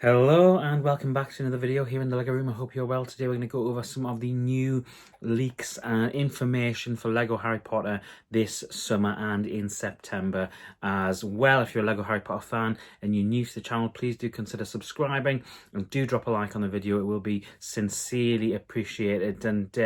Hello and welcome back to another video here in the Lego room. I hope you're well. Today we're going to go over some of the new leaks and information for Lego Harry Potter this summer and in September as well. If you're a Lego Harry Potter fan and you're new to the channel, please do consider subscribing and do drop a like on the video. It will be sincerely appreciated, and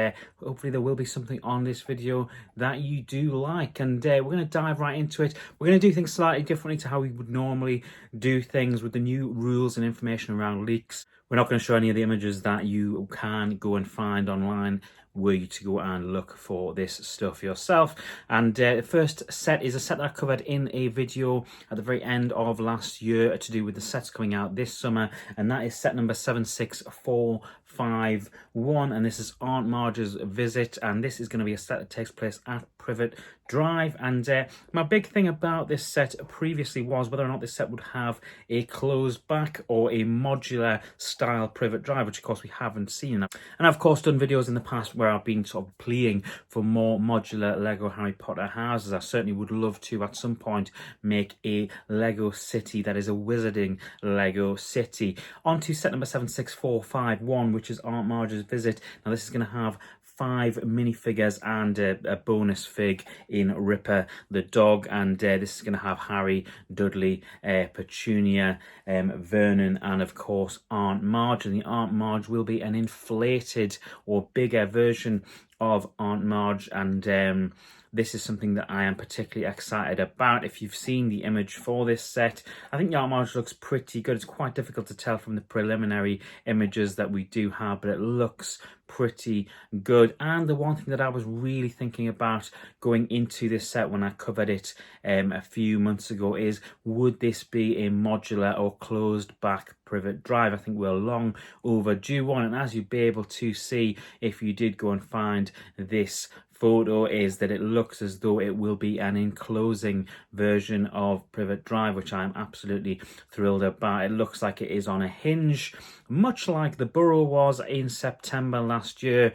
hopefully there will be something on this video that you do like. And we're going to dive right into it. We're going to do things slightly differently to how we would normally do things with the new rules and information around leaks. We're not going to show any of the images that you can go and find online were you to go and look for this stuff yourself. And the first set is a set that I covered in a video at the very end of last year to do with the sets coming out this summer, and that is set number 76451, and this is Aunt Marge's Visit, and this is going to be a set that takes place at Privet Drive. And my big thing about this set previously was whether or not this set would have a closed back or a modular style Privet Drive, which of course we haven't seen. And I've of course done videos in the past where I've been sort of pleading for more modular Lego Harry Potter houses. I certainly would love to at some point make a Lego city that is a wizarding Lego city. On to set number 76451, which is Aunt Marge's Visit. Now this is going to have 5 minifigures and a bonus fig in Ripper the dog, and this is going to have Harry, Dudley, Petunia, Vernon, and of course Aunt Marge. And the Aunt Marge will be an inflated or bigger version of Aunt Marge, and this is something that I am particularly excited about. If you've seen the image for this set, I think the Aunt Marge looks pretty good. It's quite difficult to tell from the preliminary images that we do have, but it looks pretty good. And the one thing that I was really thinking about going into this set when I covered it a few months ago is, would this be a modular or closed back Privet Drive? I think we're long overdue one, and as you'd be able to see if you did go and find this photo, is that it looks as though it will be an enclosing version of Privet Drive, which I'm absolutely thrilled about. It looks like it is on a hinge, much like the Burrow was in September last year,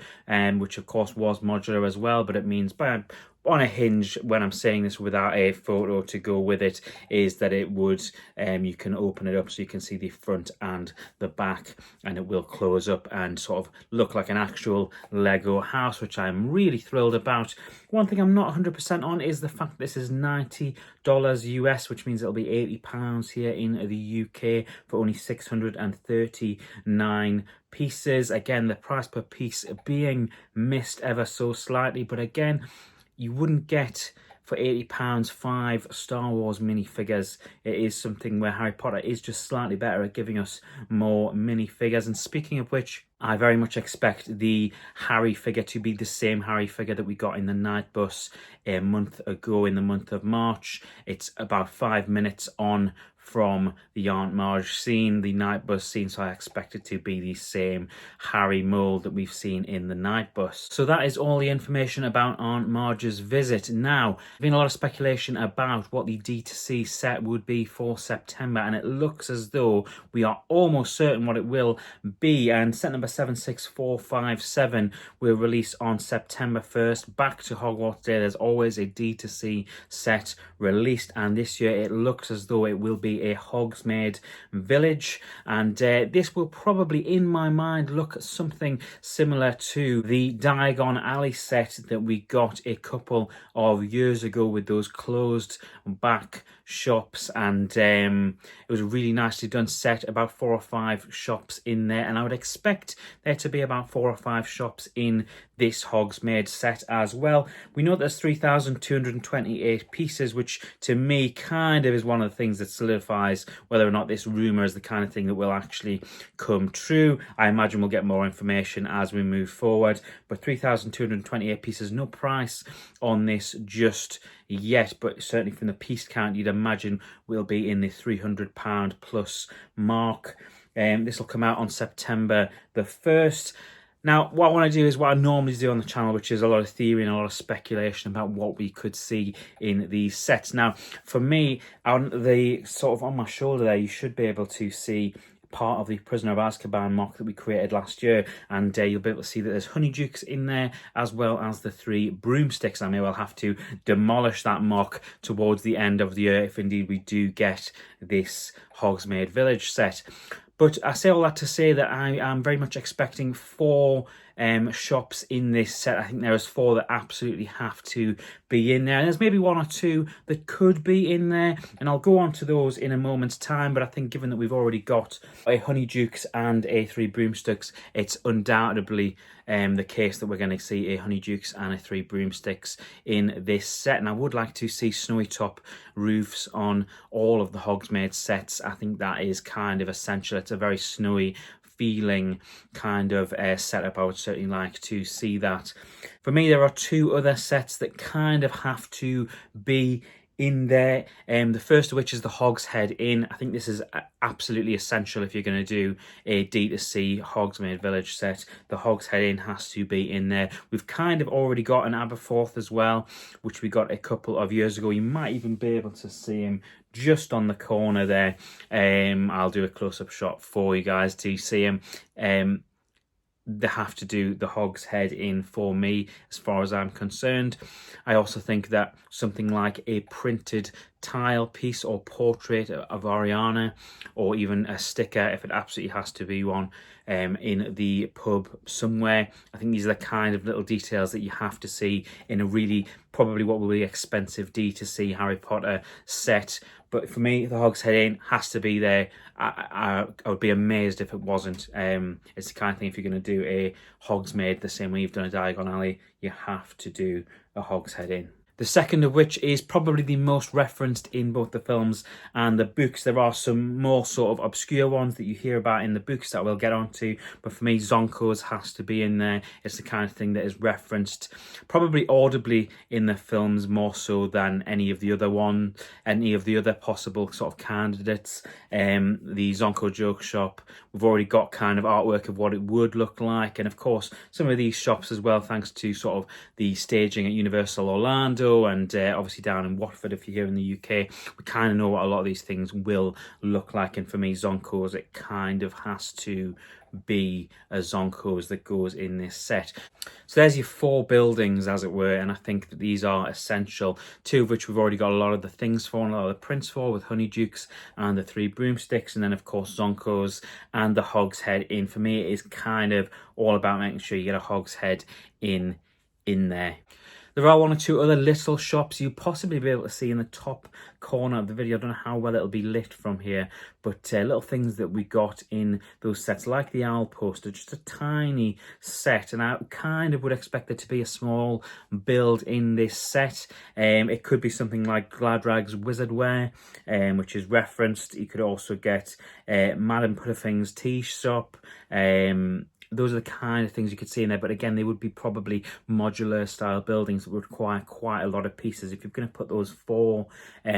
which of course was modular as well, but it means on a hinge, when I'm saying this without a photo to go with it, is that it would, you can open it up so you can see the front and the back, and it will close up and sort of look like an actual Lego house, which I'm really thrilled about. One thing I'm not 100% on is the fact that this is $90 US, which means it'll be £80 here in the UK for only 639 pieces. Again, the price per piece being missed ever so slightly, but again, you wouldn't get for £80 5 Star Wars minifigures. It is something where Harry Potter is just slightly better at giving us more minifigures. And speaking of which, I very much expect the Harry figure to be the same Harry figure that we got in the night bus a month ago in the month of March. It's about 5 minutes on from the Aunt Marge scene, the night bus scene, so I expect it to be the same Harry mold that we've seen in the night bus. So that is all the information about Aunt Marge's Visit. Now, there's been a lot of speculation about what the D2C set would be for September, and it looks as though we are almost certain what it will be. And set number 76457 will release on September 1st. Back to Hogwarts Day, there's always a D2C set released, and this year it looks as though it will be a Hogsmeade village, and this will probably, in my mind, look something similar to the Diagon Alley set that we got a couple of years ago with those closed back shops, and it was a really nicely done set, about 4 or 5 shops in there, and I would expect there to be about 4 or 5 shops in this Hogsmeade set as well. We know there's 3,228 pieces, which to me kind of is one of the things that solidifies whether or not this rumour is the kind of thing that will actually come true. I imagine we'll get more information as we move forward, but 3,228 pieces, no price on this just yet, but certainly from the piece count you'd imagine we'll be in the £300 plus mark. This will come out on September the 1st. Now, what I want to do is what I normally do on the channel, which is a lot of theory and a lot of speculation about what we could see in these sets. Now, for me, on the sort of on my shoulder there, you should be able to see part of the Prisoner of Azkaban mock that we created last year, and you'll be able to see that there's honeydukes in there as well as the 3 broomsticks. I may well have to demolish that mock towards the end of the year if indeed we do get this Hogsmeade Village set. But I say all that to say that I am very much expecting 4 shops in this set. I think there is 4 that absolutely have to be in there. And there's maybe 1 or 2 that could be in there, and I'll go on to those in a moment's time. But I think given that we've already got a Honeydukes and a 3 Broomsticks, it's undoubtedly the case that we're going to see a Honeydukes and a 3 Broomsticks in this set. And I would like to see snowy top roofs on all of the Hogsmeade sets. I think that is kind of essential. It's a very snowy feeling kind of setup. I would certainly like to see that. For me, there are 2 other sets that kind of have to be in there. The first of which is the Hogshead Inn. I think this is absolutely essential if you're going to do a D2C Hogsmeade Village set. The Hogshead Inn has to be in there. We've kind of already got an Aberforth as well, which we got a couple of years ago. You might even be able to see him just on the corner there. I'll do a close-up shot for you guys to see him. They have to do the Hogshead Inn for me, as far as I'm concerned. I also think that something like a printed tile piece or portrait of Ariana, or even a sticker, if it absolutely has to be one, in the pub somewhere. I think these are the kind of little details that you have to see in a really, probably what will be expensive D2C Harry Potter set. But for me, the Hogshead Inn has to be there. I would be amazed if it wasn't. It's the kind of thing, if you're going to do a Hogsmeade the same way you've done a Diagon Alley, you have to do a Hogshead Inn. The second of which is probably the most referenced in both the films and the books. There are some more sort of obscure ones that you hear about in the books that we'll get onto, but for me, Zonko's has to be in there. It's the kind of thing that is referenced probably audibly in the films more so than any of the other possible sort of candidates. The Zonko Joke Shop, we've already got kind of artwork of what it would look like, and of course some of these shops as well, thanks to sort of the staging at Universal Orlando and obviously down in Watford if you're here in the UK, we kind of know what a lot of these things will look like. And for me, Zonko's, it kind of has to be a Zonko's that goes in this set. So there's your 4 buildings, as it were, and I think that these are essential, 2 of which we've already got a lot of the things for and a lot of the prints for, with Honeydukes and the 3 Broomsticks, and then of course Zonko's and the Hogshead Inn. For me, it is kind of all about making sure you get a Hogshead Inn in there. There are 1 or 2 other little shops you'll possibly be able to see in the top corner of the video. I don't know how well it'll be lit from here, but little things that we got in those sets, like the owl poster, just a tiny set, and I kind of would expect there to be a small build in this set. It could be something like Gladrag's Wizardwear, which is referenced. You could also get Madame Putterfing's tea shop. Those are the kind of things you could see in there, but again, they would be probably modular style buildings that would require quite a lot of pieces. If you're going to put those 4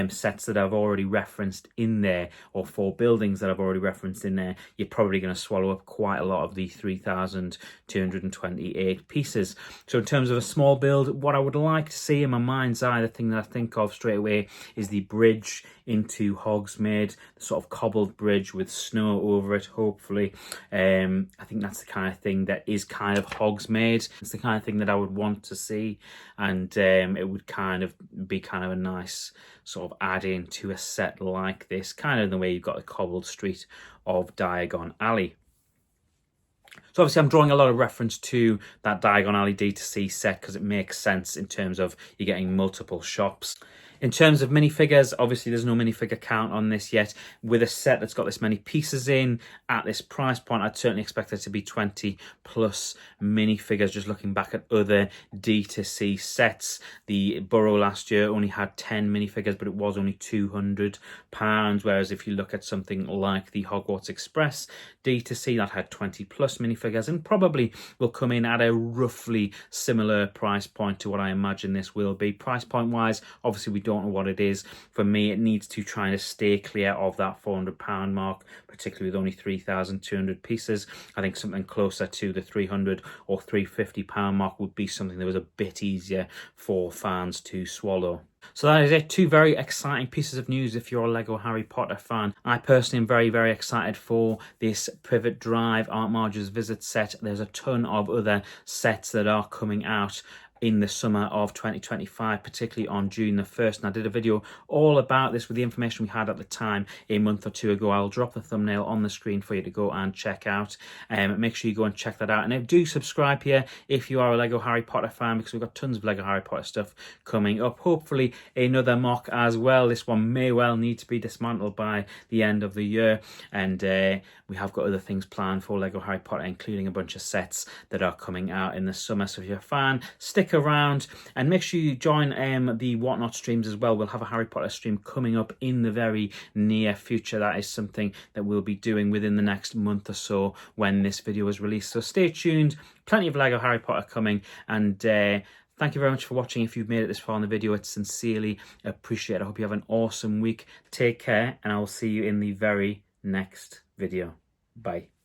sets that I've already referenced in there, or 4 buildings that I've already referenced in there, you're probably going to swallow up quite a lot of the 3,228 pieces. So in terms of a small build, what I would like to see in my mind's eye, the thing that I think of straight away is the bridge into Hogsmeade, the sort of cobbled bridge with snow over it, hopefully. I think that's the kind of thing that is kind of Hogsmeade. It's the kind of thing that I would want to see, and it would kind of be kind of a nice sort of add-in to a set like this, kind of in the way you've got the cobbled street of Diagon Alley. So obviously I'm drawing a lot of reference to that Diagon Alley D2C set because it makes sense in terms of you're getting multiple shops. In terms of minifigures, obviously there's no minifigure count on this yet. With a set that's got this many pieces in at this price point, I'd certainly expect there to be 20 plus minifigures. Just looking back at other D2C sets, the Borough last year only had 10 minifigures, but it was only £200. Whereas if you look at something like the Hogwarts Express D2C, that had 20 plus minifigures and probably will come in at a roughly similar price point to what I imagine this will be. Price point wise, obviously we don't know what it is. For me, it needs to try to stay clear of that £400 mark, particularly with only 3,200 pieces. I think something closer to the £300 or £350 mark would be something that was a bit easier for fans to swallow. So that is it. 2 very exciting pieces of news if you're a Lego Harry Potter fan. I personally am very, very excited for this Privet Drive Aunt Marge's Visit set. There's a ton of other sets that are coming out in the summer of 2025, particularly on June the 1st. And I did a video all about this with the information we had at the time a month or two ago. I'll drop the thumbnail on the screen for you to go and check out. Make sure you go and check that out. And do subscribe here if you are a Lego Harry Potter fan, because we've got tons of Lego Harry Potter stuff coming up. Hopefully another mock as well. This one may well need to be dismantled by the end of the year. And we have got other things planned for Lego Harry Potter, including a bunch of sets that are coming out in the summer. So if you're a fan, stick around and make sure you join the Whatnot streams as well. We'll have a Harry Potter stream coming up in the very near future. That is something that we'll be doing within the next month or so when this video is released. So stay tuned. Plenty of Lego Harry Potter coming. And thank you very much for watching. If you've made it this far in the video, it's sincerely appreciated. I hope you have an awesome week. Take care, and I will see you in the very next video. Bye.